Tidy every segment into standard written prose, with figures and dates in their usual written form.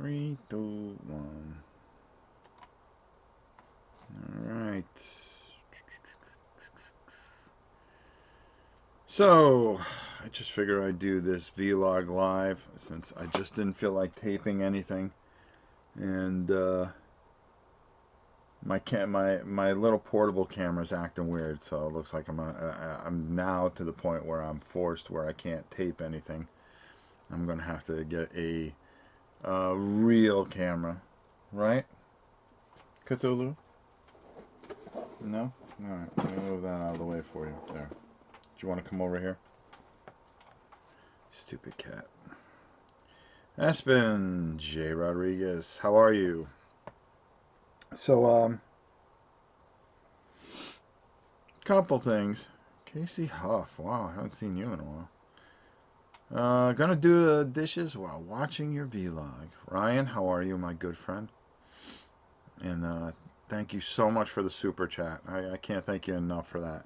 3, 2, 1. Alright. So, I just figured I'd do this vlog live since I just didn't feel like taping anything. And my little portable camera's acting weird, so it looks like I'm now to the point where I'm forced where I can't tape anything. I'm gonna have to get a real camera, right? Cthulhu? No? Alright, let me move that out of the way for you. There. Do you want to come over here? Stupid cat. Aspen J. Rodriguez, how are you? So, couple things. Casey Huff, wow, I haven't seen you in a while. Gonna do the dishes while watching your vlog. Ryan, how are you, my good friend? And thank you so much for the super chat. I can't thank you enough for that.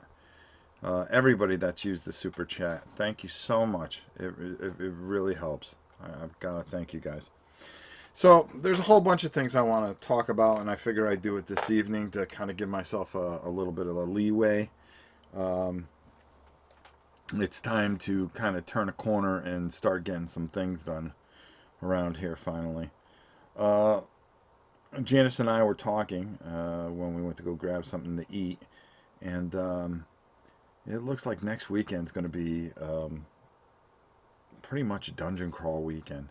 Everybody that's used the super chat, thank you so much. It really helps. I've got to thank you guys. So there's a whole bunch of things I want to talk about, and I figure I'd do it this evening to kind of give myself a little bit of a leeway. It's time to kind of turn a corner and start getting some things done around here finally. Uh, Janice and I were talking when we went to go grab something to eat, and it looks like next weekend's going to be pretty much a dungeon crawl weekend.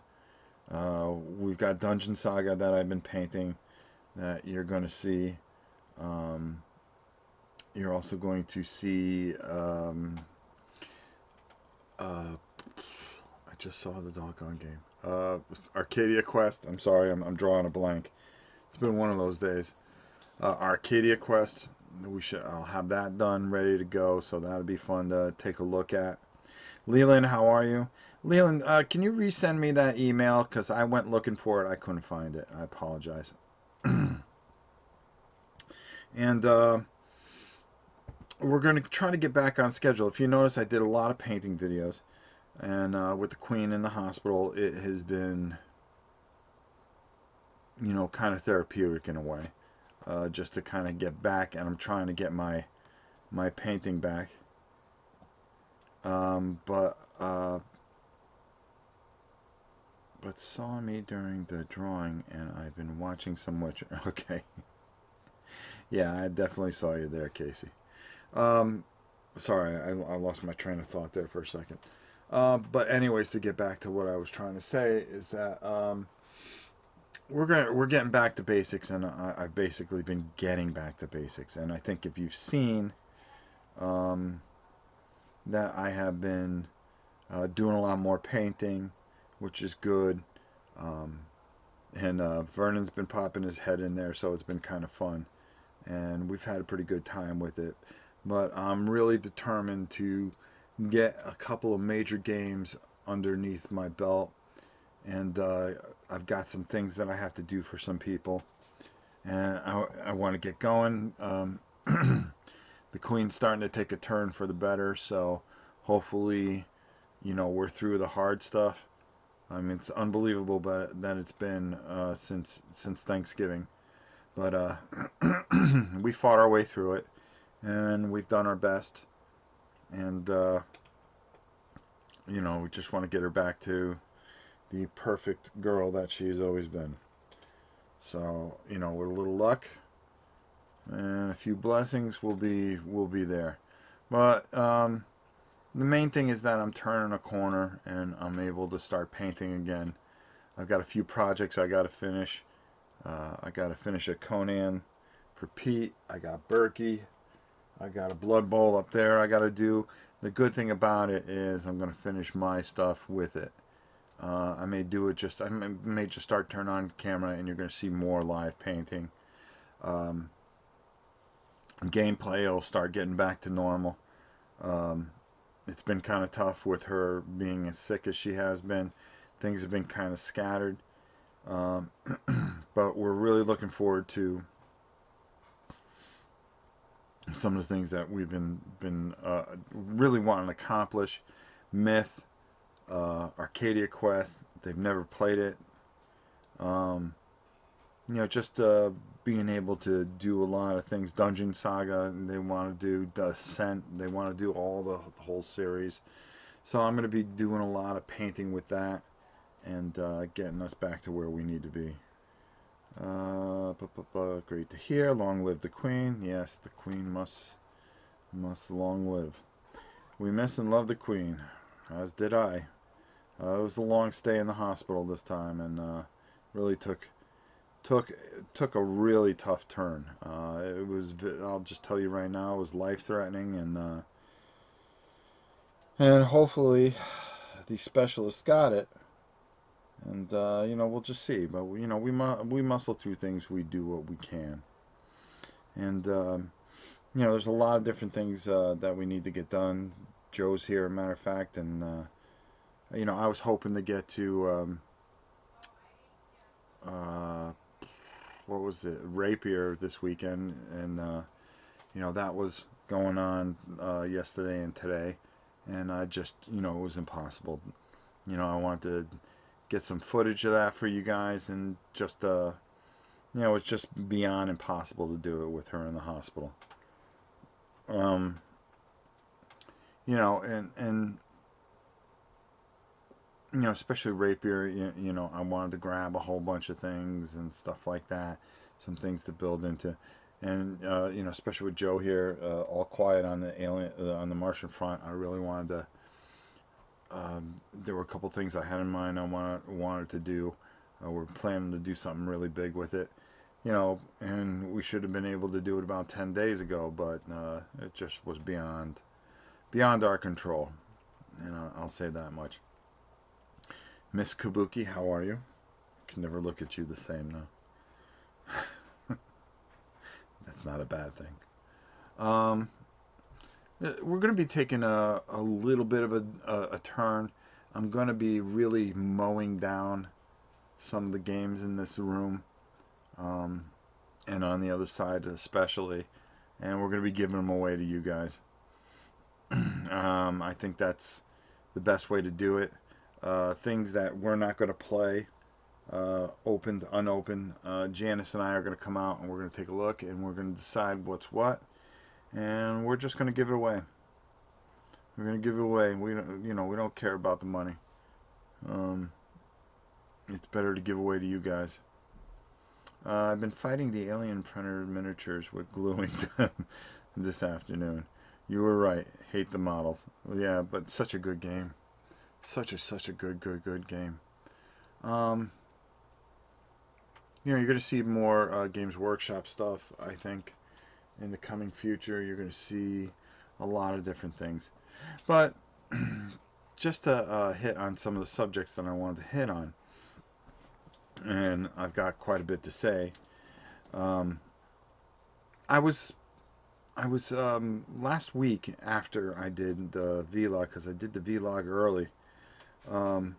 We've got Dungeon Saga that I've been painting that you're going to see. You're also going to see. I just saw the doggone game. Arcadia Quest. I'm sorry, I'm drawing a blank. It's been one of those days. Arcadia Quest. I'll have that done, ready to go. So that'll be fun to take a look at. Leland, how are you? Leland, can you resend me that email? Because I went looking for it. I couldn't find it. I apologize. And we're going to try to get back on schedule. If you notice, I did a lot of painting videos. And with the Queen in the hospital, it has been, kind of therapeutic in a way. Just to kind of get back. And I'm trying to get my painting back. But saw me during the drawing, and I've been watching some much. Okay. Yeah, I definitely saw you there, Casey. Sorry, I lost my train of thought there for a second. But anyways, to get back to what I was trying to say is that we're getting back to basics, and I've basically been getting back to basics. And I think if you've seen that I have been doing a lot more painting, which is good. And Vernon's been popping his head in there, so it's been kind of fun. And we've had a pretty good time with it. But I'm really determined to get a couple of major games underneath my belt. And I've got some things that I have to do for some people. And I want to get going. The Queen's starting to take a turn for the better, so hopefully, we're through the hard stuff. I mean, it's unbelievable that it's been since Thanksgiving, but we fought our way through it, and we've done our best, and we just want to get her back to the perfect girl that she's always been. So, with a little luck and a few blessings, we'll be there. But the main thing is that I'm turning a corner and I'm able to start painting again. I've got a few projects I got to finish. I got to finish a Conan for Pete. I got Berkey. I got a Blood Bowl up there I got to do. The good thing about it is I'm going to finish my stuff with it. I may just start turn on camera and you're going to see more live painting. Gameplay will start getting back to normal. It's been kind of tough with her being as sick as she has been. Things have been kind of scattered. But we're really looking forward to some of the things that we've been really wanting to accomplish. Myth, Arcadia Quest. They've never played it. Um, just being able to do a lot of things. Dungeon Saga, they want to do Descent, they want to do all the whole series. So I'm going to be doing a lot of painting with that and getting us back to where we need to be. Great to hear. Long live the Queen. Yes, the Queen must long live. We miss and love the Queen, as did I. It was a long stay in the hospital this time, and really took took a really tough turn. It was, I'll just tell you right now, it was life threatening, and hopefully the specialists got it, and we'll just see. But we muscle through things. We do what we can, and there's a lot of different things that we need to get done. Joe's here, matter of fact, and I was hoping to get to uh, what was it, Rapier this weekend, and that was going on yesterday and today, and I just it was impossible. I wanted to get some footage of that for you guys, and just it's just beyond impossible to do it with her in the hospital. Um, and especially Rapier, I wanted to grab a whole bunch of things and stuff like that, some things to build into, and especially with Joe here, all quiet on the on the Martian front. I really wanted to. There were a couple things I had in mind I wanted to do. We're planning to do something really big with it, and we should have been able to do it about 10 days ago, but it just was beyond our control, and I'll say that much. Miss Kabuki, how are you? Can never look at you the same now. That's not a bad thing. Um, we're going to be taking a little bit of a turn. I'm going to be really mowing down some of the games in this room, um, and on the other side especially, and we're going to be giving them away to you guys. I think that's the best way to do it. Things that we're not going to play, opened, unopened. Janice and I are going to come out and we're going to take a look and we're going to decide what's what, and we're just going to give it away. We're going to give it away. We don't care about the money. Um, it's better to give away to you guys. I've been fighting the alien predator miniatures with gluing them this afternoon. You were right. Hate the models. Yeah, but such a good game. Such a good game. Um, you're going to see more Games Workshop stuff, I think, in the coming future. You're going to see a lot of different things. But just to hit on some of the subjects that I wanted to hit on, and I've got quite a bit to say. Um, I was last week after I did the vlog, because I did the vlog early. Um,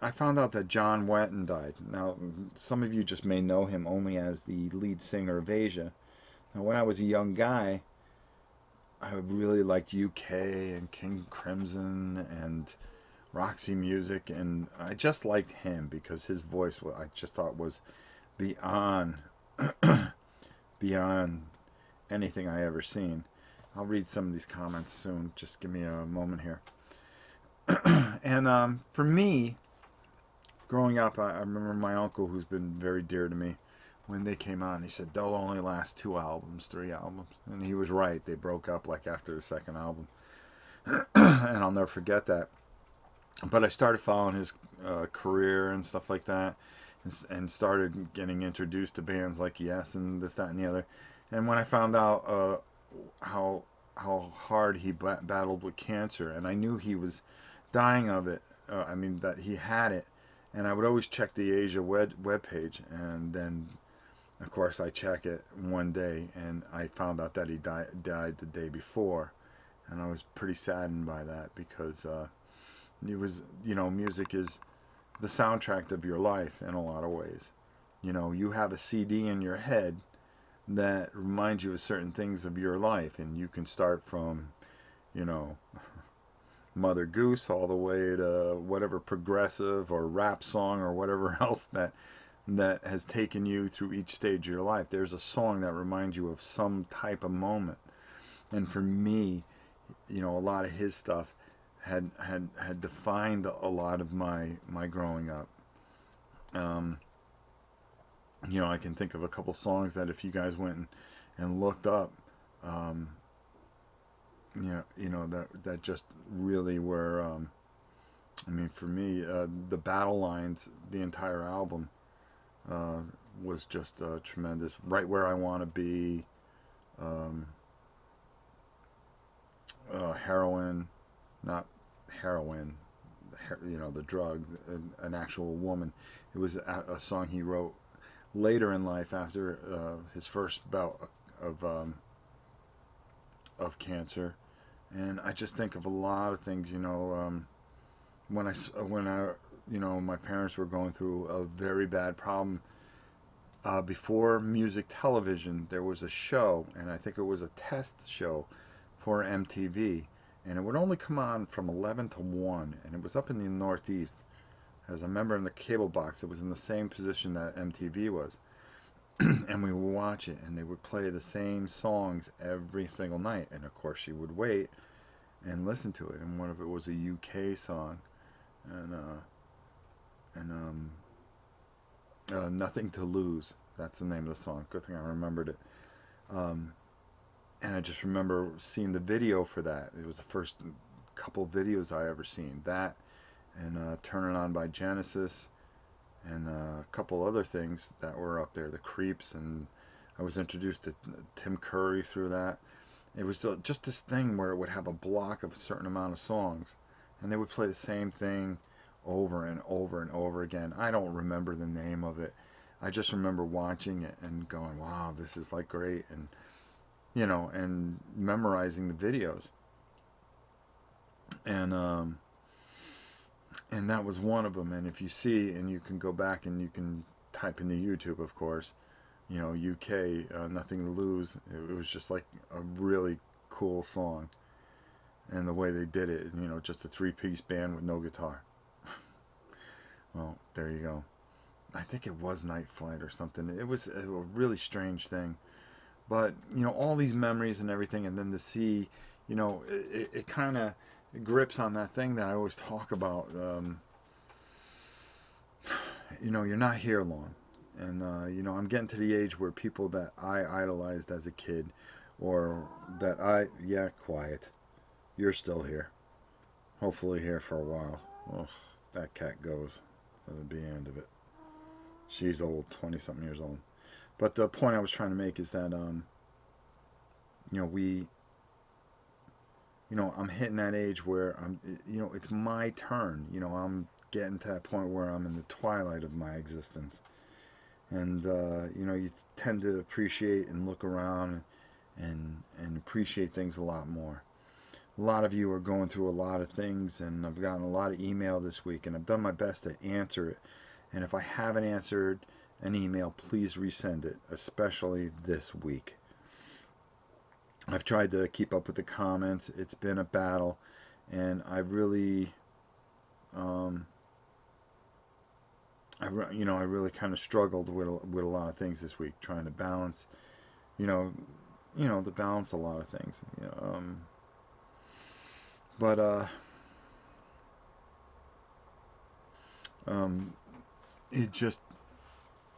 I found out that John Wetton died. Now, some of you just may know him only as the lead singer of Asia. Now, when I was a young guy, I really liked UK and King Crimson and Roxy Music, and I just liked him because his voice, I just thought was beyond beyond anything I ever seen. I'll read some of these comments soon. Just give me a moment here. And for me, growing up, I remember my uncle, who's been very dear to me, when they came out, and he said they'll only last 2 albums, 3 albums, and he was right. They broke up like after the second album, and I'll never forget that. But I started following his career and stuff like that, and started getting introduced to bands like Yes and this, that, and the other. And when I found out how hard he battled with cancer, and I knew he was dying of it. I mean that he had it, and I would always check the Asia web page, and then of course I check it one day, and I found out that he died the day before, and I was pretty saddened by that because it was music is the soundtrack of your life in a lot of ways. You have a CD in your head that reminds you of certain things of your life, and you can start from you know Mother Goose all the way to whatever progressive or rap song or whatever else that has taken you through each stage of your life. There's a song that reminds you of some type of moment. And for me, a lot of his stuff had defined a lot of my growing up. Um, I can think of a couple songs that if you guys went and looked up, um, that just really were. I mean, for me, the battle lines, the entire album, uh, was just tremendous. Right where I want to be, um, heroin, not heroin, the drug, an actual woman. It was a song he wrote later in life after his first bout of cancer. And I just think of a lot of things, when my parents were going through a very bad problem. Before music television, there was a show, and I think it was a test show for MTV, and it would only come on from 11 to 1, and it was up in the Northeast. As I remember in the cable box, it was in the same position that MTV was. And we would watch it, and they would play the same songs every single night. And of course, she would wait and listen to it. And one of it was a UK song, and Nothing to Lose. That's the name of the song. Good thing I remembered it. Um, and I just remember seeing the video for that. It was the first couple videos I ever seen. That and Turn It On by Genesis, and a couple other things that were up there. The Creeps, and I was introduced to Tim Curry through that. It was just this thing where it would have a block of a certain amount of songs, and they would play the same thing over and over and over again. I don't remember the name of it. I just remember watching it and going, "Wow, this is like great," and memorizing the videos. And that was one of them. And if you see, and you can go back and you can type into YouTube, of course, UK, Nothing to Lose. It was just like a really cool song, and the way they did it, just a three-piece band with no guitar. Well, there you go. I think it was Night Flight or something. It was a really strange thing. But, all these memories and everything, and then to see, it kind of grips on that thing that I always talk about. You're not here long. And, I'm getting to the age where people that I idolized as a kid, or yeah, quiet. You're still here. Hopefully here for a while. Oh, that cat goes. That'll be the end of it. She's old, 20 something years old. But the point I was trying to make is that, we, I'm hitting that age where it's my turn. I'm getting to that point where I'm in the twilight of my existence. And, you tend to appreciate and look around and appreciate things a lot more. A lot of you are going through a lot of things, and I've gotten a lot of email this week, and I've done my best to answer it. And if I haven't answered an email, please resend it, especially this week. I've tried to keep up with the comments. It's been a battle, and I really, I really kind of struggled with a lot of things this week, trying to balance, to balance a lot of things. But it just,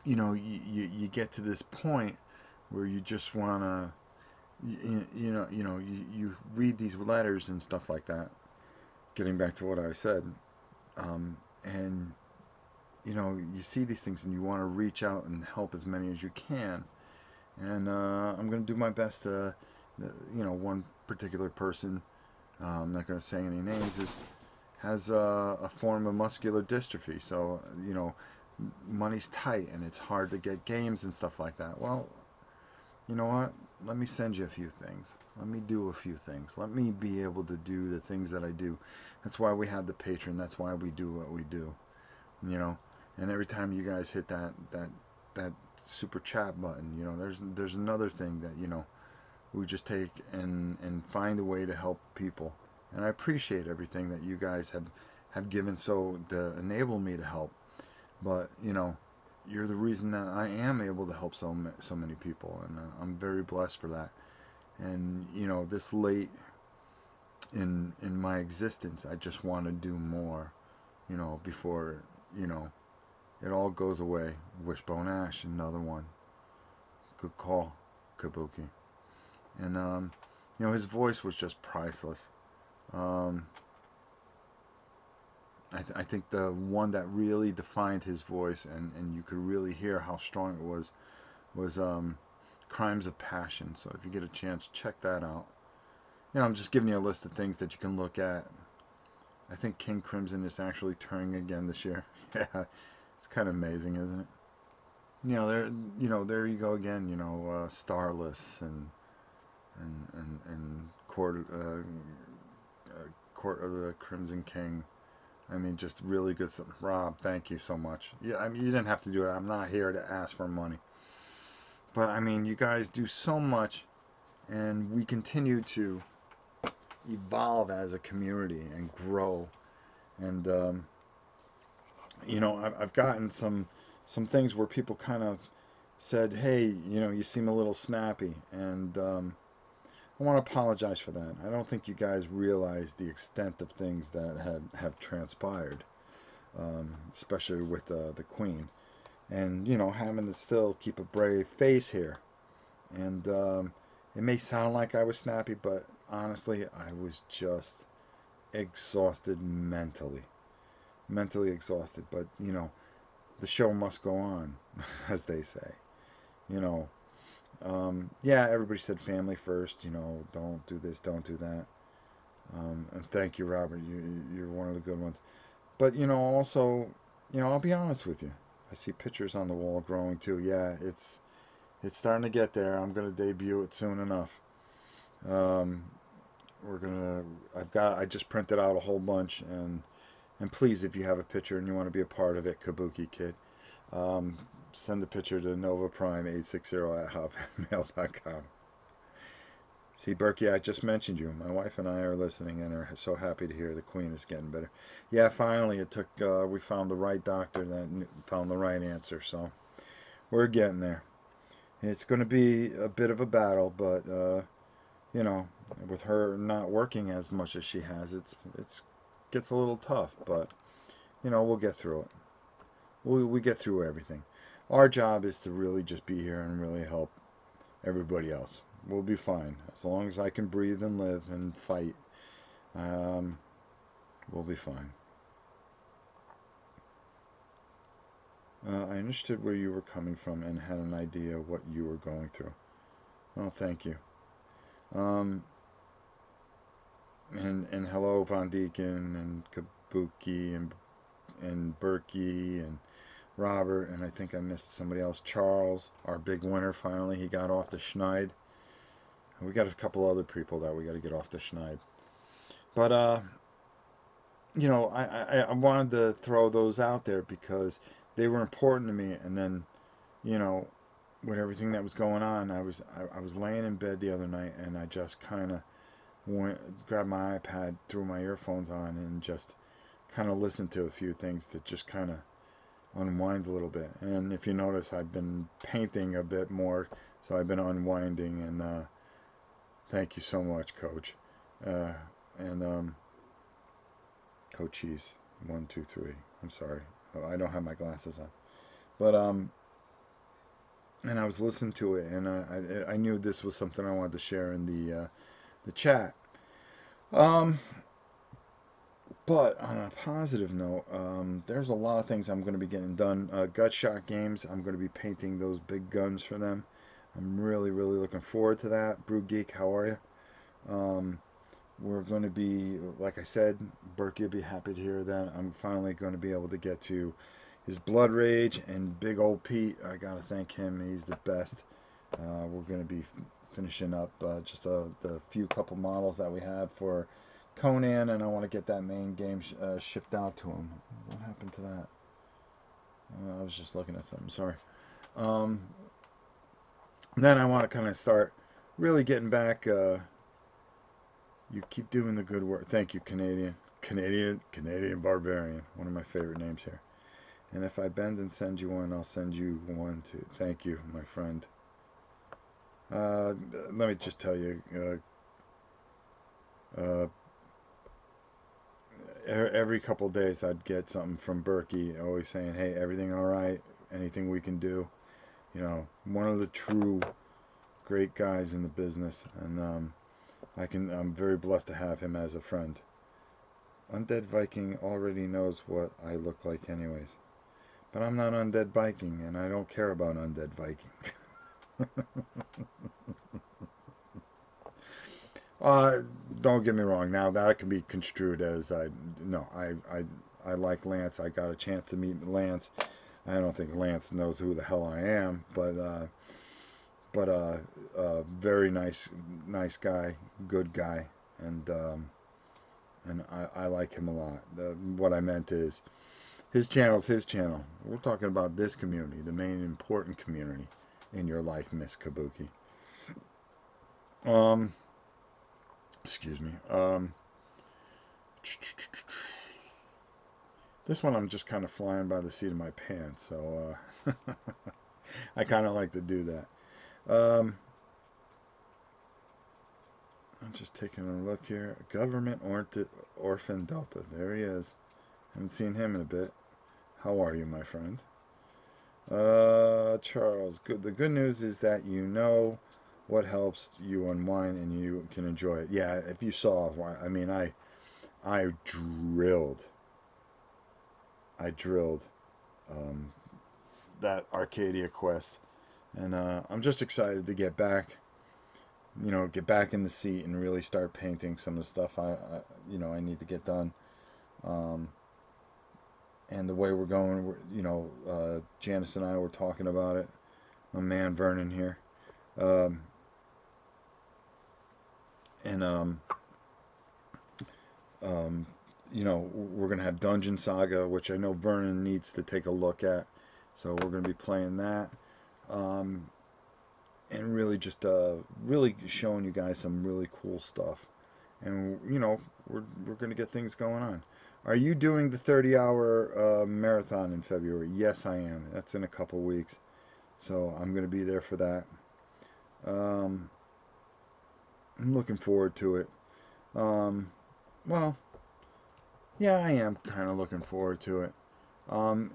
you get to this point where you just wanna, you read these letters and stuff like that. Getting back to what I said, and you see these things and you want to reach out and help as many as you can. And I'm going to do my best to, one particular person, I'm not going to say any names, has a form of muscular dystrophy. So, money's tight and it's hard to get games and stuff like that. Well, you know what? Let me send you a few things. Let me do a few things. Let me be able to do the things that I do. That's why we have the Patreon. That's why we do what we do. And every time you guys hit that super chat button, there's another thing that we just take and find a way to help people and I appreciate everything that you guys have given so to enable me to help. But you're the reason that I am able to help so many people, and I'm very blessed for that. And this late in my existence, I just want to do more. Before you know it all goes away. Wishbone Ash, another one. Good call, Kabuki. And his voice was just priceless. Um, I think the one that really defined his voice, and you could really hear how strong it was Crimes of Passion. So if you get a chance, check that out. I'm just giving you a list of things that you can look at. I think King Crimson is actually touring again this year. Yeah, it's kind of amazing, isn't it? There you go again. Starless and Court of the Crimson King. I mean, just really good stuff. Rob, thank you so much. Yeah, I mean, you didn't have to do it. I'm not here to ask for money. But I mean, you guys do so much, and we continue to evolve as a community and grow. And I've gotten some things where people kind of said, "Hey, you seem a little snappy," and I want to apologize for that. I don't think you guys realize the extent of things that have transpired, especially with the Queen, and having to still keep a brave face here. And it may sound like I was snappy, but honestly, I was just exhausted mentally exhausted. But the show must go on, as they say. You know, yeah, everybody said family first. Don't do this, don't do that. And thank you, Robert. You're one of the good ones. But also, I'll be honest with you. I see pictures on the wall growing too. Yeah, it's starting to get there. I'm gonna debut it soon enough. Um, we're gonna. I just printed out a whole bunch, and please, if you have a picture and you want to be a part of it, Kabuki Kid, um, send a picture to novaprime860@hotmail.com. See, Berkey, I just mentioned you. My wife and I are listening and are so happy to hear the Queen is getting better. Yeah, finally, it took. We found the right doctor that found the right answer. So we're getting there. It's going to be a bit of a battle, but you know, with her not working as much as she has, it's gets a little tough. But we'll get through it. We get through everything. Our job is to really just be here and really help everybody else. We'll be fine as long as I can breathe and live and fight. Um, we'll be fine. I understood where you were coming from and had an idea what you were going through. Oh, thank you. Um, and hello, Von Deacon and Kabuki and Berkey and Robert, and I think I missed somebody else. Charles, our big winner, finally he got off the schneid. We got a couple other people that we got to get off the schneid. But I wanted to throw those out there because they were important to me. And then, you know, with everything that was going on, I was laying in bed the other night and I just kind of went grabbed my iPad, threw my earphones on, and just kind of listened to a few things to just kind of unwind a little bit. And if you notice, I've been painting a bit more, so I've been unwinding. And thank you so much, Coach. Uh, and Coaches, 1, 2, 3. I'm sorry, oh, I don't have my glasses on. But and I was listening to it, and I knew this was something I wanted to share in the chat. Um, but on a positive note, there's a lot of things I'm going to be getting done. Gut Shot Games, I'm going to be painting those big guns for them. I'm really, really looking forward to that. Brew Geek, how are you? Um, we're going to be, like I said, Berkey will be happy to hear that. I'm finally going to be able to get to his Blood Rage and Big Old Pete. I got to thank him. He's the best. We're going to be finishing up just the few couple models that we had for Conan, and I want to get that main game shipped out to him. What happened to that? I was just looking at something. Sorry. Um, then I want to kind of start really getting back, You keep doing the good work. Thank you, Canadian. Canadian Barbarian. One of my favorite names here. And if I bend and send you one, I'll send you one too. Thank you, my friend. Let me just tell you, uh, every couple days I'd get something from Berkey, always saying, "Hey, everything all right? Anything we can do?" You know, one of the true great guys in the business, and I'm very blessed to have him as a friend. Undead Viking already knows what I look like, anyways. But I'm not Undead Viking, and I don't care about Undead Viking. Uh, don't get me wrong. Now that can be construed as no, I like Lance. I got a chance to meet Lance. I don't think Lance knows who the hell I am, but very nice guy, good guy, and I like him a lot. What I meant is his channel's his channel. We're talking about this community, the main important community in your life, Miss Kabuki. Um, excuse me. This one I'm just kind of flying by the seat of my pants, so I kind of like to do that. I'm just taking a look here. Government Orphan Delta. There he is. Haven't seen him in a bit. How are you, my friend? Charles. Good. The good news is that you know what helps you unwind and you can enjoy it. Yeah, if you saw, I mean, I drilled. I drilled um, that Arcadia quest, and I'm just excited to get back. You know, get back in the seat and really start painting some of the stuff I need to get done. Um, and the way we're going, Janice and I were talking about it. My man Vernon here, um, and um, we're gonna have Dungeon Saga, which I know Vernon needs to take a look at. So we're gonna be playing that, um, and really just really showing you guys some really cool stuff. And we're gonna get things going on. Are you doing the 30-hour marathon in February? Yes, I am. That's in a couple weeks, so I'm gonna be there for that. Um, I'm looking forward to it. Um, well, yeah, I am kind of looking forward to it.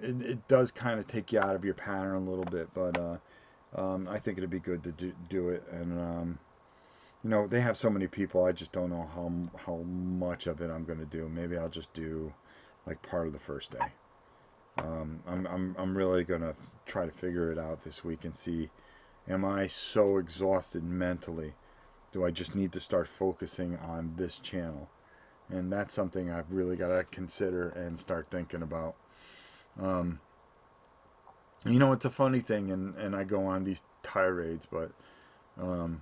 It does kind of take you out of your pattern a little bit, but I think it'd be good to do it. And they have so many people. I just don't know how much of it I'm gonna do. Maybe I'll just do like part of the first day. I'm really gonna try to figure it out this week and see. Am I so exhausted mentally? Do I just need to start focusing on this channel? And that's something I've really got to consider and start thinking about. Um, it's a funny thing, and I go on these tirades, but um,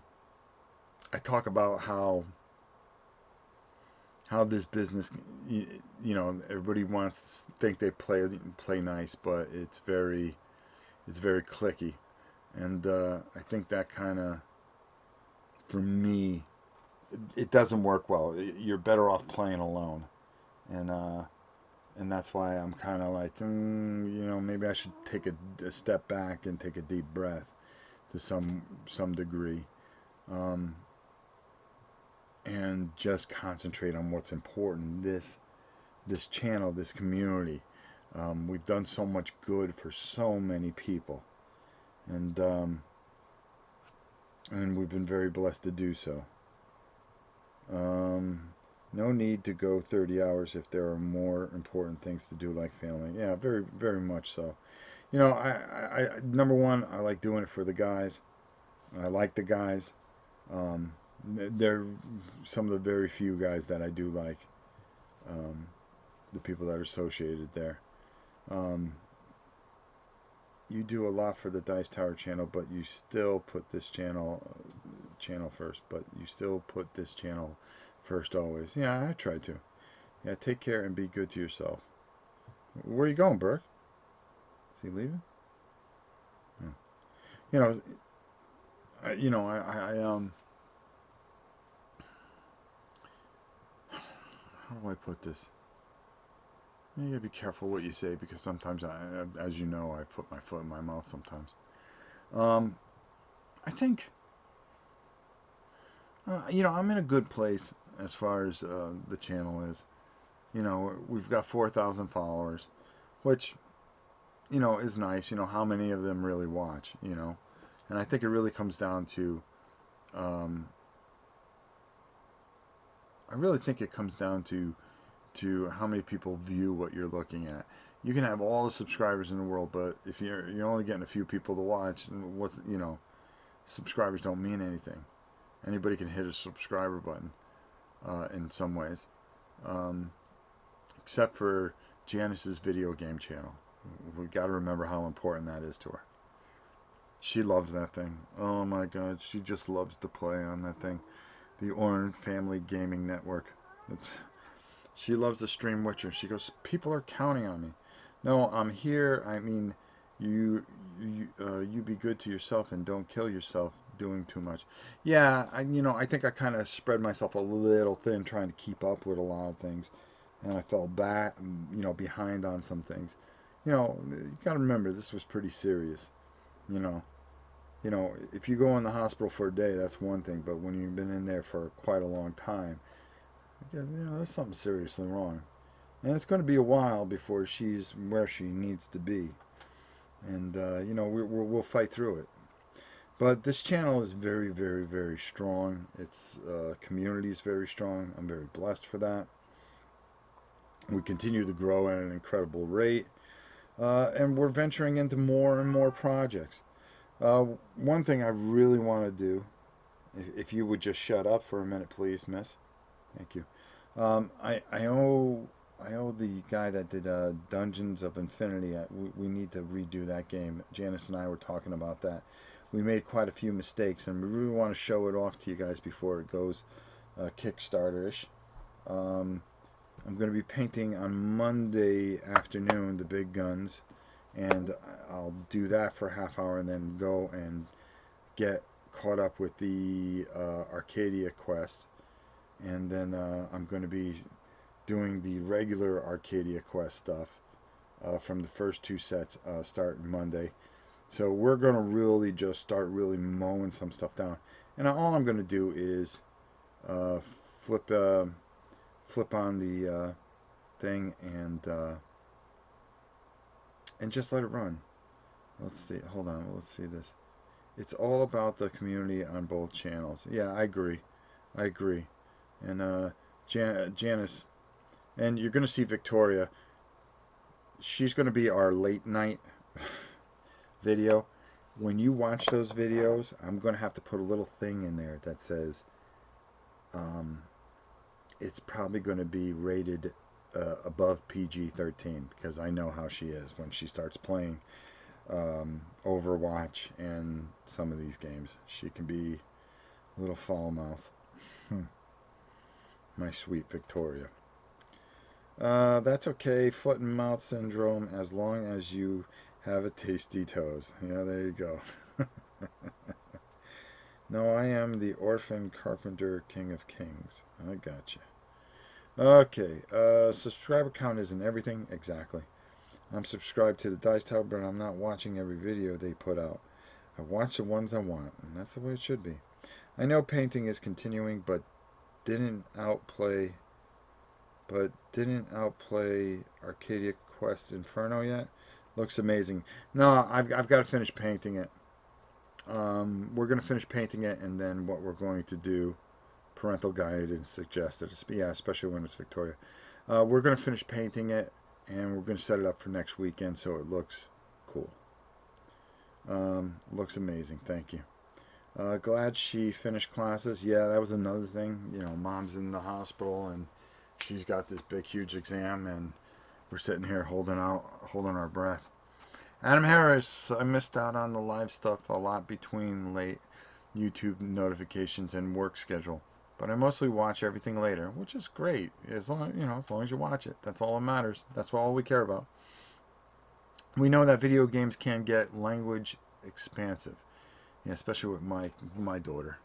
I talk about how this business, everybody wants to think they play nice, but it's very clicky, and I think that kind of, for me, it doesn't work well. You're better off playing alone, and that's why I'm kind of like, maybe I should take a step back and take a deep breath to some degree, um, and just concentrate on what's important. This channel, this community, we've done so much good for so many people, and we've been very blessed to do so. No need to go 30 hours if there are more important things to do, like family. Yeah, very, very much so. Number one, I like doing it for the guys. I like the guys. Um, they're some of the very few guys that I do like. The people that are associated there. Um, you do a lot for the Dice Tower channel, but you still put this channel first. But you still put this channel first always. Yeah, I try to. Yeah, take care and be good to yourself. Where are you going, Burke? Is he leaving? Oh. You know, I how do I put this? You gotta be careful what you say because sometimes, as you know, I put my foot in my mouth sometimes. Um, I think, I'm in a good place as far as the channel is. We've got 4,000 followers, which, is nice. How many of them really watch, And I think it really comes down to, um, I really think it comes down to how many people view what you're looking at. You can have all the subscribers in the world, but if you're only getting a few people to watch, subscribers don't mean anything. Anybody can hit a subscriber button in some ways, um, except for Janice's video game channel. We got to remember how important that is to her. She loves that thing. Oh my God, she just loves to play on that thing. The Oren Family Gaming Network. It's, she loves to stream Witcher. She goes, people are counting on me. No, I'm here. I mean, you be good to yourself and don't kill yourself doing too much. Yeah, I think I kind of spread myself a little thin trying to keep up with a lot of things, and I fell back, behind on some things. You got to remember this was pretty serious. You know, if you go in the hospital for a day, that's one thing, but when you've been in there for quite a long time, there's something seriously wrong. And it's going to be a while before she's where she needs to be. And, we'll fight through it. But this channel is very, very, very strong. Its community is very strong. I'm very blessed for that. We continue to grow at an incredible rate. And we're venturing into more and more projects. One thing I really want to do, if you would just shut up for a minute, please, miss. Thank you. I owe the guy that did Dungeons of Infinity. We need to redo that game. Janice and I were talking about that. We made quite a few mistakes, and we really want to show it off to you guys before it goes Kickstarter-ish. I'm going to be painting on Monday afternoon the big guns, and I'll do that for a half hour and then go and get caught up with the Arcadia quest. And then I'm going to be doing the regular Arcadia quest stuff from the first two sets starting Monday. So we're going to really just start really mowing some stuff down. And all I'm going to do is uh, flip on the thing and just let it run. Let's see. Hold on. Let's see this. It's all about the community on both channels. Yeah, I agree. I agree. And Janice, and you're going to see Victoria. She's going to be our late night video. When you watch those videos, I'm going to have to put a little thing in there that says it's probably going to be rated above PG-13 because I know how she is when she starts playing Overwatch and some of these games. She can be a little foul mouth. My sweet Victoria. That's okay, foot and mouth syndrome, as long as you have a tasty toes. Yeah, there you go. No, I am the orphan carpenter king of kings. I gotcha. Okay, subscriber count isn't everything. Exactly. I'm subscribed to the Dice Tower, but I'm not watching every video they put out. I watch the ones I want, and that's the way it should be. I know painting is continuing, but didn't outplay Arcadia Quest Inferno yet. Looks amazing. No, I've got to finish painting it. We're going to finish painting it, and then what we're going to do, parental guidance suggested, yeah, especially when it's Victoria. We're going to finish painting it, and we're going to set it up for next weekend so it looks cool. Looks amazing. Thank you. Glad she finished classes. Yeah, that was another thing. Mom's in the hospital, and she's got this big, huge exam, and we're sitting here holding our breath. Adam Harris, I missed out on the live stuff a lot between late YouTube notifications and work schedule, but I mostly watch everything later, which is great. As long as you watch it, that's all that matters. That's all we care about. We know that video games can get language expansive, yeah, especially with my daughter.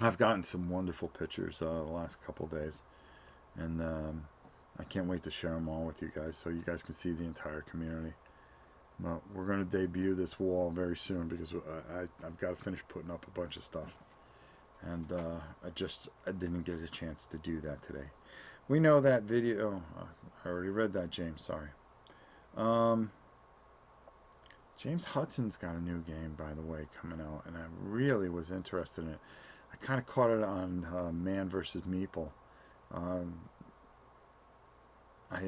I've gotten some wonderful pictures the last couple days, and I can't wait to share them all with you guys so you guys can see the entire community. Well, we're going to debut this wall very soon because I've got to finish putting up a bunch of stuff. And I didn't get a chance to do that today. We know that video. Oh, I already read that, James. Sorry. Um, James Hudson's got a new game, by the way, coming out, and I really was interested in it. I kind of caught it on Man vs. Meeple. Um, I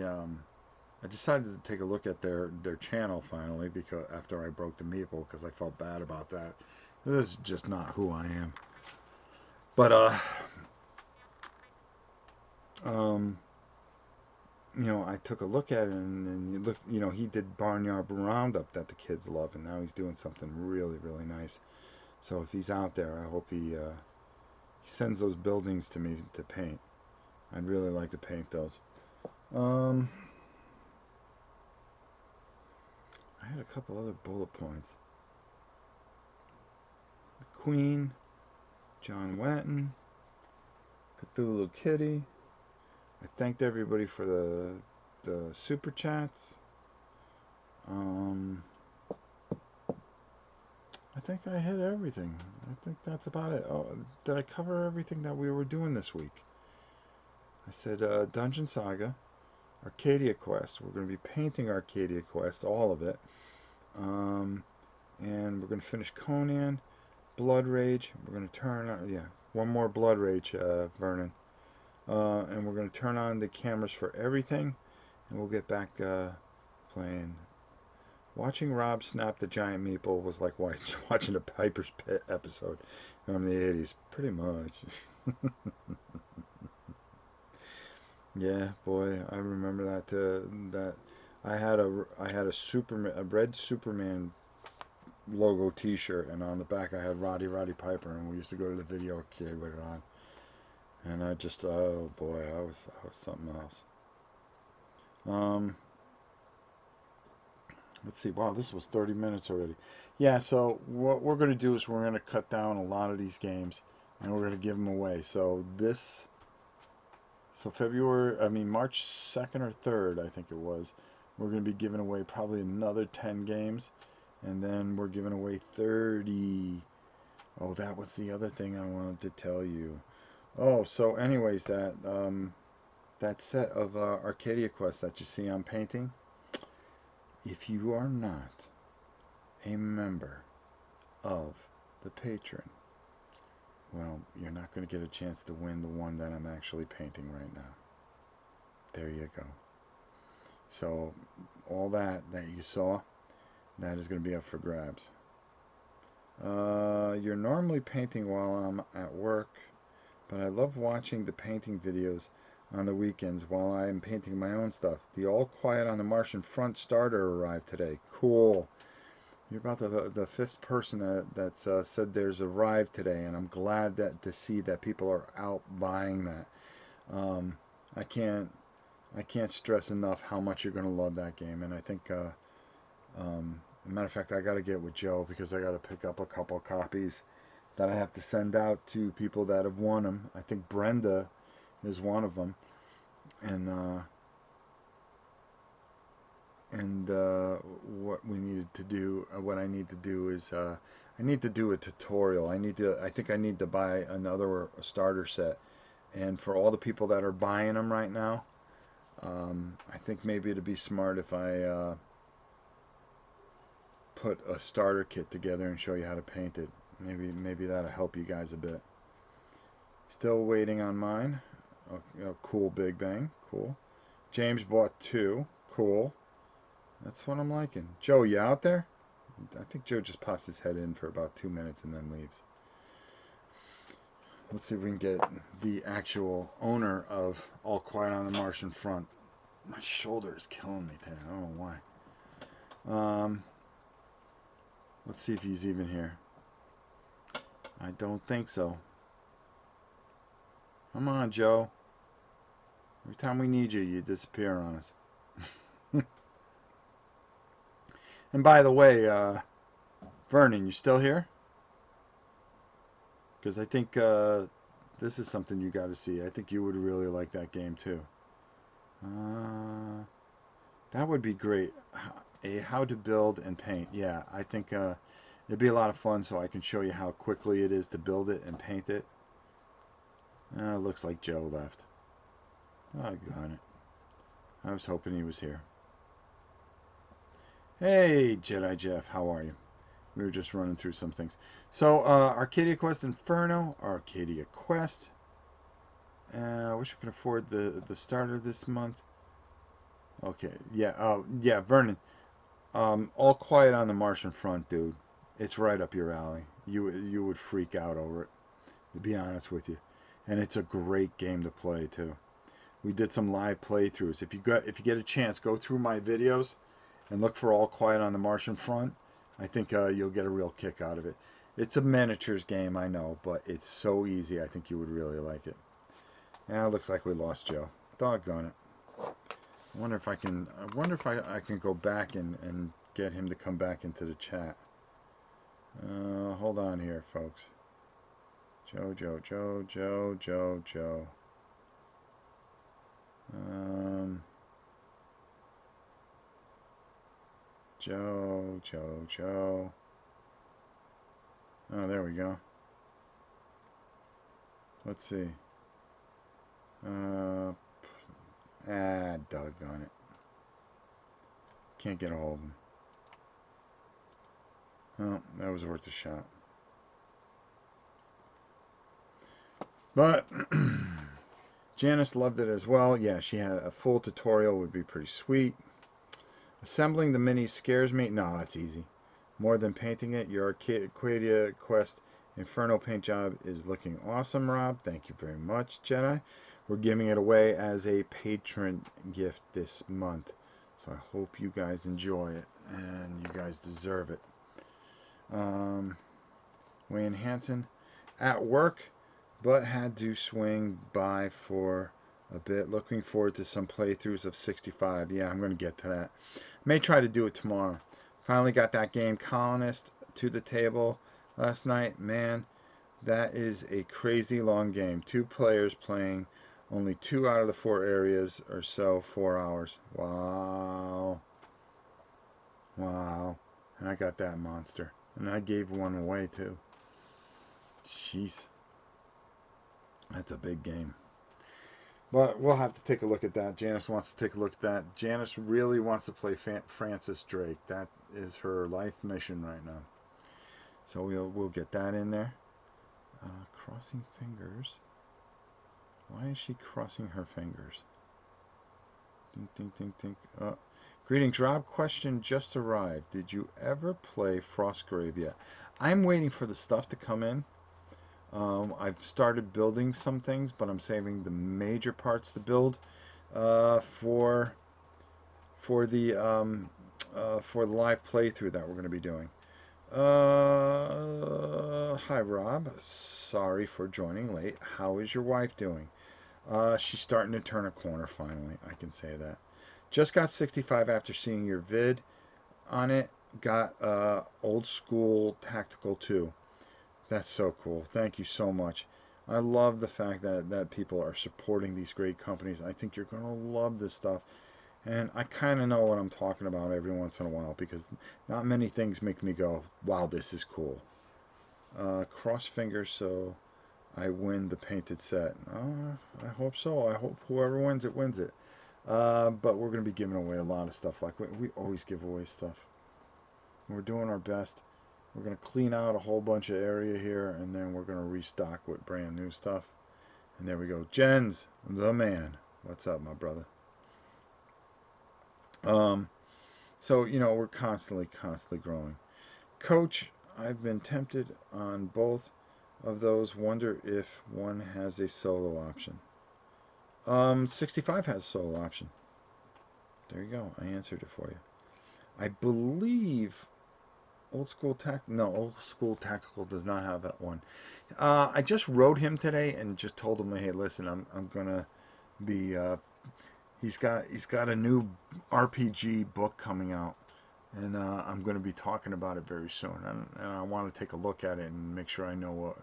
decided to take a look at their channel finally because after I broke the Meeple because I felt bad about that. This is just not who I am. But um, I took a look at it and you look, he did Barnyard Roundup that the kids love, and now he's doing something really, really nice. So if he's out there, I hope he sends those buildings to me to paint. I'd really like to paint those. I had a couple other bullet points. The Queen, John Wetton, Cthulhu Kitty. I thanked everybody for the super chats. I think I hit everything. I think that's about it. Oh, did I cover everything that we were doing this week? I said Dungeon Saga, Arcadia Quest. We're going to be painting Arcadia Quest, all of it. And we're going to finish Conan, Blood Rage. We're going to turn on, one more Blood Rage, Vernon. And we're going to turn on the cameras for everything, and we'll get back playing. Watching Rob snap the giant meeple was like watching a Piper's Pit episode from the 80s, pretty much. Yeah, boy, I remember that. That I had a red Superman logo T-shirt, and on the back I had Roddy Piper, and we used to go to the video arcade with it on. And I just, oh boy, I was something else. Let's see. Wow, this was 30 minutes already. Yeah, so what we're going to do is we're going to cut down a lot of these games, and we're going to give them away. So March 2nd or 3rd, I think it was, we're going to be giving away probably another 10 games, and then we're giving away 30. Oh, that was the other thing I wanted to tell you. Oh, so anyways, that set of Arcadia Quest that you see I'm painting, if you are not a member of the Patreon, well, you're not going to get a chance to win the one that I'm actually painting right now. There you go. So all that you saw, that is going to be up for grabs. You're normally painting while I'm at work, but I love watching the painting videos on the weekends while I am painting my own stuff. The All Quiet on the Martian Front starter arrived today. Cool. You're about the fifth person that's said there's arrived today, and I'm glad to see that people are out buying that. I can't stress enough how much you're going to love that game, and I think, as a matter of fact, I got to get with Joe because I got to pick up a couple copies that I have to send out to people that have won them. I think Brenda is one of them, and what we needed to do, what I need to do is I need to do a tutorial. I think I need to buy another starter set, and for all the people that are buying them right now, I think maybe it'd be smart if I put a starter kit together and show you how to paint it. Maybe that'll help you guys a bit. Still waiting on mine. Oh, cool, Big Bang. Cool. James bought 2. Cool. That's what I'm liking. Joe, you out there? I think Joe just pops his head in for about 2 minutes and then leaves. Let's see if we can get the actual owner of All Quiet on the Martian Front. My shoulder is killing me today. I don't know why. Let's see if he's even here. I don't think so. Come on, Joe. Every time we need you, you disappear on us. And by the way, Vernon, you still here? because I think this is something you got to see. I think you would really like that game too. Uh, that would be great. A how to build and paint. Yeah, I think it'd be a lot of fun, so I can show you how quickly it is to build it and paint it. Looks like Joe left. Oh, got it. I was hoping he was here. Hey, Jedi Jeff, how are you? We were just running through some things. So, Arcadia Quest Inferno, Arcadia Quest. I wish we could afford the starter this month. Okay, yeah, yeah, Vernon. All Quiet on the Martian Front, dude. It's right up your alley. You would freak out over it, to be honest with you. And it's a great game to play too. We did some live playthroughs. If you get a chance, go through my videos and look for All Quiet on the Martian Front. I think you'll get a real kick out of it. It's a miniatures game, I know, but it's so easy. I think you would really like it. Yeah, it looks like we lost Joe. Doggone it. I wonder if I can. I wonder if I can go back and get him to come back into the chat. Hold on here, folks. Joe. Joe. Oh, there we go. Let's see. Doggone it. Can't get a hold of him. Oh, that was worth a shot. But Janice loved it as well. Yeah, she had a full tutorial, would be pretty sweet. Assembling the minis scares me. No, that's easy. More than painting it, your Arcadia Quest Inferno paint job is looking awesome, Rob. Thank you very much, Jedi. We're giving it away as a patron gift this month. So I hope you guys enjoy it, and you guys deserve it. Wayne Hansen, at work, but had to swing by for a bit. Looking forward to some playthroughs of 65. Yeah, I'm going to get to that. May try to do it tomorrow. Finally got that game Colonist to the table last night. Man, that is a crazy long game. 2 players playing only 2 out of the 4 areas or so, 4 hours. Wow. And I got that monster. And I gave one away too. Jeez. That's a big game. But we'll have to take a look at that. Janice wants to take a look at that. Janice really wants to play Francis Drake. That is her life mission right now. So we'll get that in there. Crossing fingers. Why is she crossing her fingers? Think. Greetings, Rob. Question just arrived. Did you ever play Frostgrave yet? I'm waiting for the stuff to come in. I've started building some things, but I'm saving the major parts to build for the live playthrough that we're going to be doing. Hi, Rob. Sorry for joining late. How is your wife doing? She's starting to turn a corner finally. I can say that. Just got 65 after seeing your vid on it. Got Old School Tactical 2. That's so cool. Thank you so much. I love the fact that people are supporting these great companies. I think you're going to love this stuff. And I kind of know what I'm talking about every once in a while, because not many things make me go, wow, this is cool. Cross fingers so I win the painted set. I hope so. I hope whoever wins it wins it. But we're going to be giving away a lot of stuff. Like we always give away stuff. We're doing our best. We're going to clean out a whole bunch of area here, and then we're going to restock with brand new stuff. And there we go. Jens, the man. What's up, my brother? So, we're constantly growing. Coach, I've been tempted on both of those. Wonder if one has a solo option. 65 has a solo option. There you go. I answered it for you. I believe Old School Tactical does not have that one. I just wrote him today and just told him, hey, listen, I'm gonna be. He's got a new RPG book coming out, and I'm going to be talking about it very soon. And I want to take a look at it and make sure I know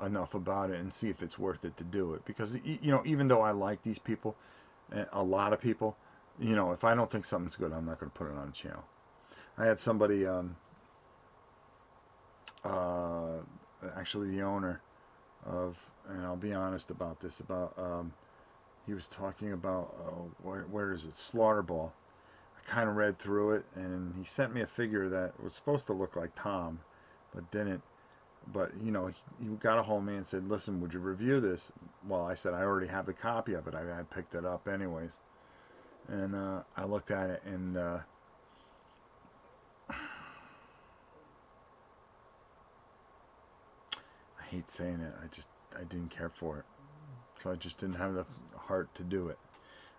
enough about it and see if it's worth it to do it. Because even though I like these people, a lot of people, if I don't think something's good, I'm not going to put it on the channel. I had somebody, uh, actually the owner of, and I'll be honest about this, about he was talking about where is it, Slaughter Ball. I kind of read through it, and he sent me a figure that was supposed to look like Tom, but didn't. But he got a hold of me and said, "Listen, would you review this?" Well, I said I already have the copy of it. I picked it up anyways, and I looked at it, and I hate saying it. I didn't care for it, so I just didn't have the heart to do it.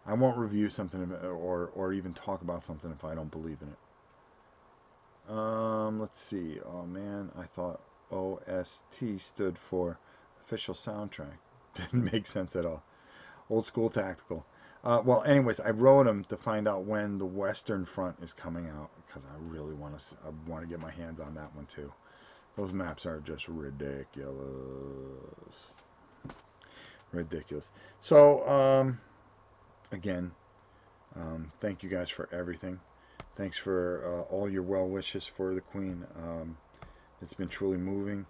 I won't review something or even talk about something if I don't believe in it. Let's see. Oh man, I thought OST stood for official soundtrack. Didn't make sense at all. Old school tactical. Well, anyways, I wrote him to find out when the Western Front is coming out because I really want to. I want to get my hands on that one too. Those maps are just ridiculous, ridiculous. So, again, thank you guys for everything. Thanks for all your well wishes for the Queen. It's been truly moving.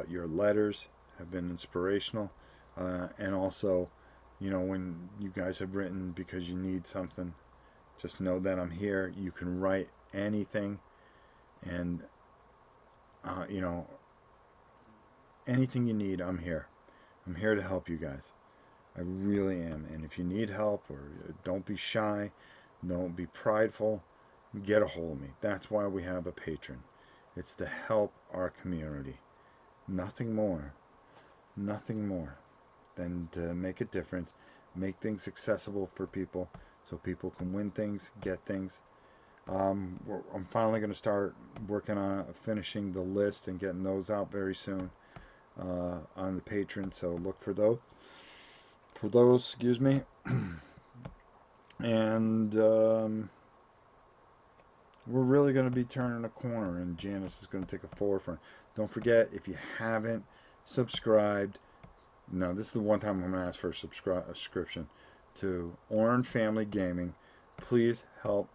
Your letters have been inspirational, and also, when you guys have written because you need something, just know that I'm here. You can write anything, and uh, you know, anything you need, I'm here. I'm here to help you guys. I really am. And if you need help, or don't be shy, don't be prideful, get a hold of me. That's why we have a patron. It's to help our community. Nothing more. Nothing more than to make a difference, make things accessible for people so people can win things, get things. I'm finally going to start working on finishing the list and getting those out very soon on the Patreon. So look for those. Excuse me. And we're really going to be turning a corner, and Janice is going to take a forefront. Don't forget, if you haven't subscribed, no, this is the one time I'm going to ask for a subscription to Oren Family Gaming. Please help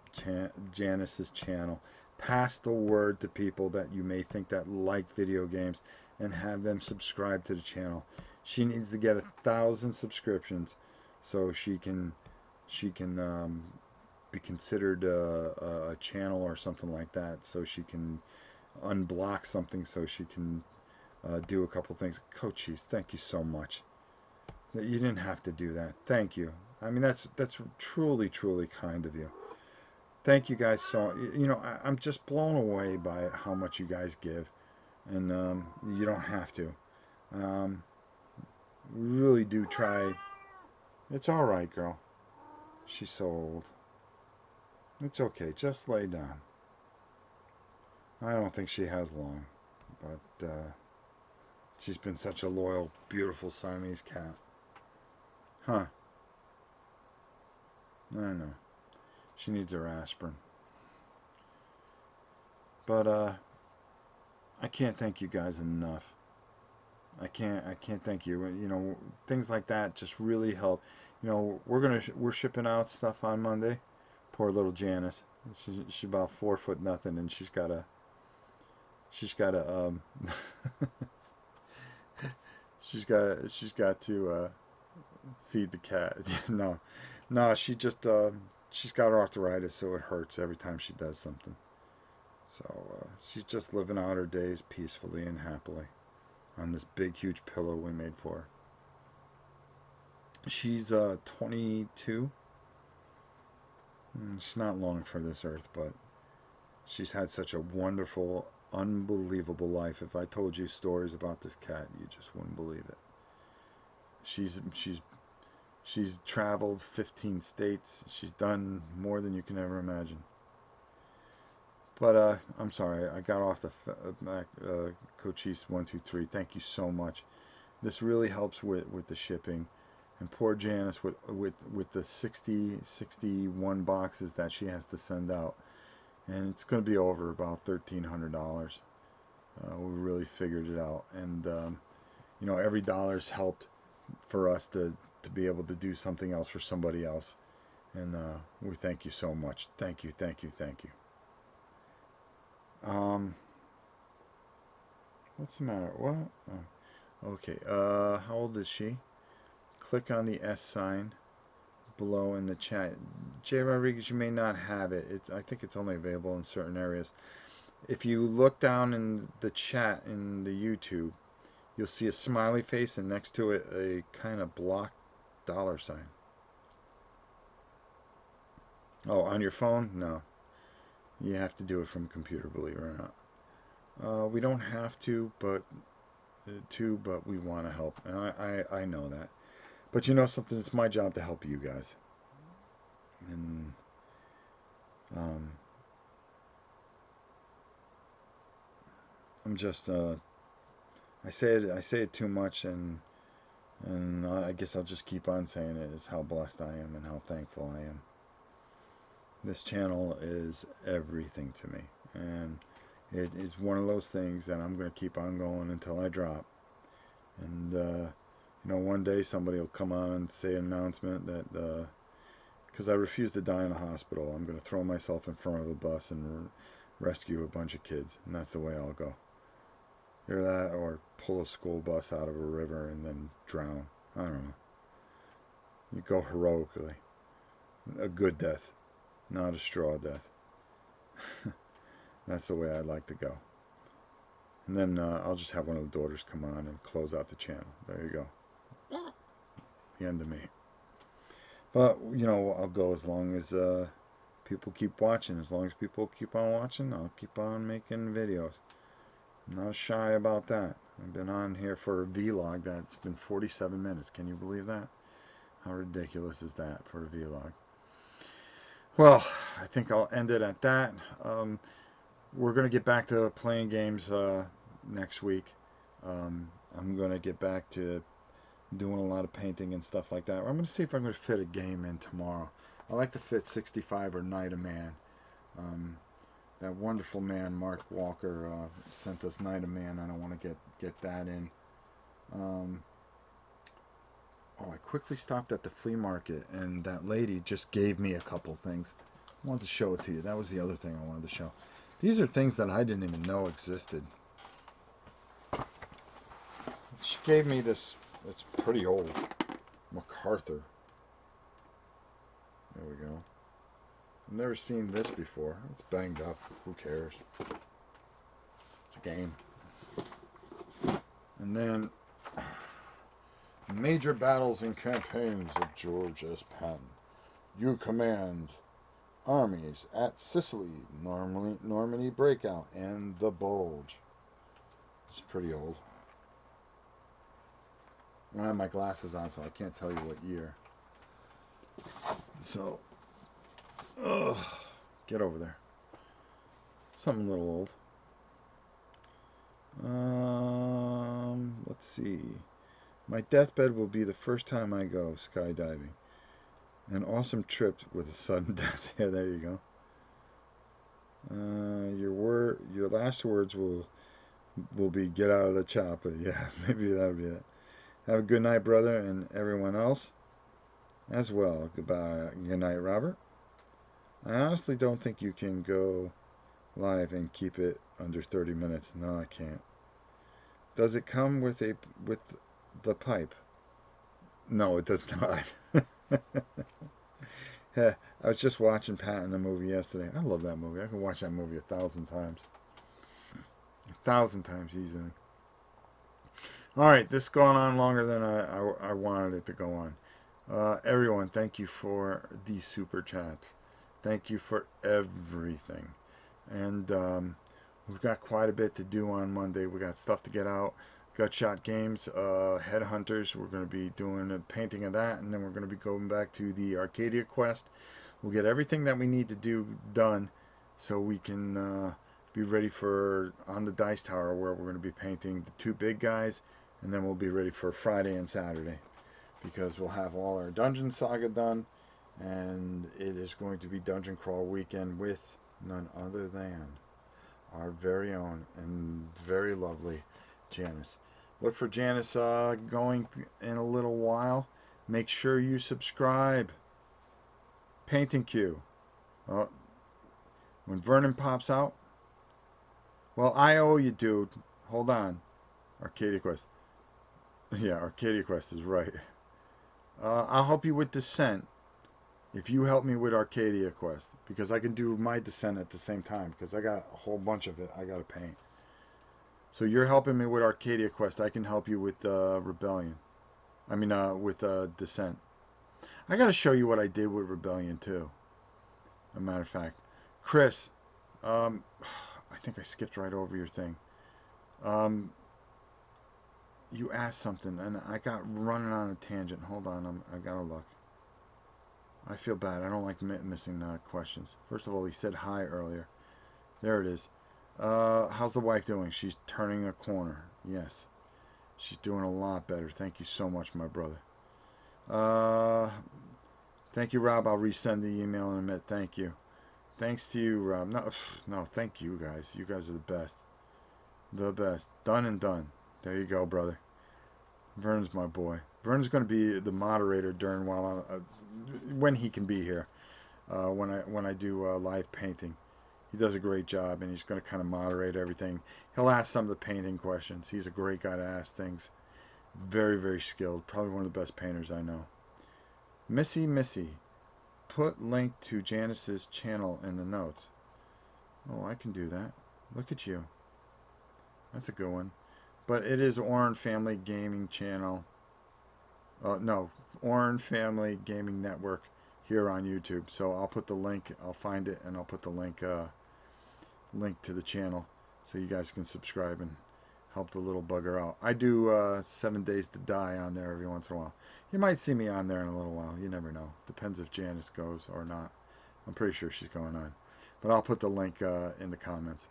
Janice's channel. Pass the word to people that you may think that like video games, and have them subscribe to the channel. She needs to get 1,000 subscriptions so she can be considered a channel or something like that. So she can unblock something, so she can do a couple things. Coaches, thank you so much. You didn't have to do that. Thank you. I mean, that's truly, truly kind of you. Thank you guys so. I'm just blown away by how much you guys give, and you don't have to. Um, we really do try. It's all right, girl. She's so old. It's okay. Just lay down. I don't think she has long, but she's been such a loyal, beautiful Siamese cat. Huh. I know. She needs her aspirin. But I can't thank you guys enough. I can't thank you. Things like that just really help. We're shipping out stuff on Monday. Poor little Janice. She's about 4 foot nothing, and she's got a she's got to feed the cat. No, she's got arthritis, so it hurts every time she does something. So she's just living out her days peacefully and happily on this big, huge pillow we made for her. She's 22. She's not long for this earth, but she's had such a wonderful, unbelievable life. If I told you stories about this cat, you just wouldn't believe it. She's traveled 15 states. She's done more than you can ever imagine. But I'm sorry, I got off the Cochise 123. Thank you so much. This really helps with the shipping. And poor Janice with the 61 boxes that she has to send out, and it's going to be over about $1,300. We really figured it out, and every dollar's helped for us to be able to do something else for somebody else. And we thank you so much. Thank you, thank you, thank you. What's the matter? What? Oh, okay. How old is she? Click on the S sign below in the chat. Jay Rodriguez, you may not have it. I think it's only available in certain areas. If you look down in the chat in the YouTube, you'll see a smiley face and next to it a kind of blocked $sign. Oh, on your phone? No. You have to do it from a computer, believe it or not. We don't have to, but we want to help. And I know that. But you know something? It's my job to help you guys. And um, I'm just I say it too much, and I guess I'll just keep on saying it, is how blessed I am and how thankful I am. This channel is everything to me, and it is one of those things that I'm going to keep on going until I drop. And one day somebody will come on and say an announcement that because I refuse to die in a hospital, I'm going to throw myself in front of a bus and rescue a bunch of kids, and that's the way I'll go. Either that or pull a school bus out of a river and then drown. I don't know. You go heroically. A good death, not a straw death. That's the way I'd like to go. And then I'll just have one of the daughters come on and close out the channel. There you go. The end of me. But, I'll go as long as people keep watching. As long as people keep on watching, I'll keep on making videos. I'm not shy about that. I've been on here for a vlog that's been 47 minutes. Can you believe that? How ridiculous is that for a vlog? Well, I think I'll end it at that. We're going to get back to playing games next week. I'm going to get back to doing a lot of painting and stuff like that. I'm going to see if I'm going to fit a game in tomorrow. I like to fit 65 or Night of Man. That wonderful man, Mark Walker, sent us Night of Man. I don't want to get that in. I quickly stopped at the flea market, and that lady just gave me a couple things. I wanted to show it to you. That was the other thing I wanted to show. These are things that I didn't even know existed. She gave me this. It's pretty old. MacArthur. There we go. I've never seen this before. It's banged up. Who cares? It's a game. And then Major Battles and Campaigns of George S. Patton. You command armies at Sicily, Normandy Breakout, and the Bulge. It's pretty old. I don't have my glasses on, so I can't tell you what year. So, get over there. Something a little old. Let's see. My deathbed will be the first time I go skydiving. An awesome trip with a sudden death. Yeah, there you go. Your last words will be get out of the chopper. Yeah, maybe that'll be it. Have a good night, brother, and everyone else as well. Goodbye. Good night, Robert. I honestly don't think you can go live and keep it under 30 minutes. No, I can't. Does it come with the pipe? No, it does not. Yeah, I was just watching Patton, the movie, yesterday. I love that movie. I can watch that movie 1,000 times. 1,000 times easily. All right, this is going on longer than I wanted it to go on. Everyone, thank you for the super chats. Thank you for everything. And we've got quite a bit to do on Monday. We got stuff to get out. Gutshot Games, Headhunters. We're going to be doing a painting of that, and then we're going to be going back to the Arcadia Quest. We'll get everything that we need to do done so we can be ready for on the Dice Tower, where we're going to be painting the two big guys, and then we'll be ready for Friday and Saturday, because we'll have all our Dungeon Saga done, and it is going to be Dungeon Crawl weekend with none other than our very own and very lovely Janice. Look for Janice going in a little while. Make sure you subscribe. Painting Q. Uh, when Vernon pops out, well, I owe you, dude. Hold on. Arcadia Quest. Yeah, Arcadia Quest is right. I'll help you with Descent if you help me with Arcadia Quest, because I can do my Descent at the same time, because I got a whole bunch of it I got to paint. So you're helping me with Arcadia Quest. I can help you with Rebellion. I mean, with Descent. I got to show you what I did with Rebellion, too. As a matter of fact. Chris, I think I skipped right over your thing. You asked something, and I got running on a tangent. Hold on, I gotta look. I feel bad. I don't like missing questions. First of all, he said hi earlier. There it is. How's the wife doing? She's turning a corner. Yes. She's doing a lot better. Thank you so much, my brother. Thank you, Rob. I'll resend the email in a minute. Thank you. Thanks to you, Rob. No, thank you guys. You guys are the best. The best. Done and done. There you go, brother. Vern's my boy. Vern's going to be the moderator during when he can be here. When I do live painting, he does a great job, and he's going to kind of moderate everything. He'll ask some of the painting questions. He's a great guy to ask things. Very, very skilled. Probably one of the best painters I know. Missy, put link to Janice's channel in the notes. Oh, I can do that. Look at you. That's a good one. But it is Oren Family Gaming Channel. No, Oren Family Gaming Network here on YouTube. So I'll put the link. I'll find it, and I'll put the link to the channel so you guys can subscribe and help the little bugger out. I do 7 Days to Die on there every once in a while. You might see me on there in a little while. You never know. Depends if Janice goes or not. I'm pretty sure she's going on. But I'll put the link in the comments.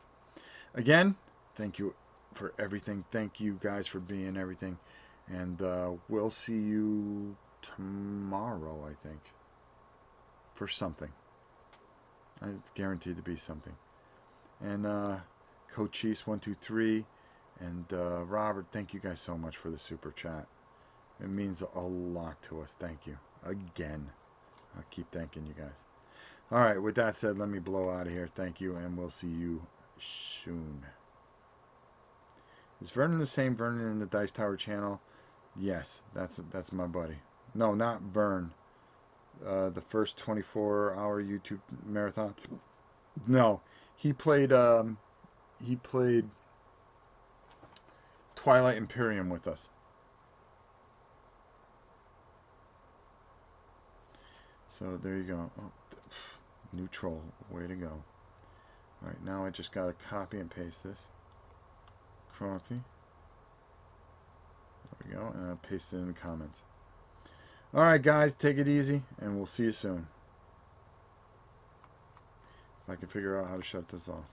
Again, thank you for everything. Thank you guys for being everything. And we'll see you tomorrow, I think. For something. It's guaranteed to be something. And Coach Chiefs 123 and Robert, thank you guys so much for the super chat. It means a lot to us. Thank you again. I'll keep thanking you guys. All right, with that said, let me blow out of here. Thank you, and we'll see you soon. Is Vernon the same Vernon in the Dice Tower channel? Yes, that's my buddy. No, not Vern. The first 24-hour YouTube marathon. No, he played Twilight Imperium with us. So there you go. Oh, new troll. Way to go. Alright, now I just got to copy and paste this. Copy. There we go. And I'll paste it in the comments. Alright, guys. Take it easy. And we'll see you soon. If I can figure out how to shut this off.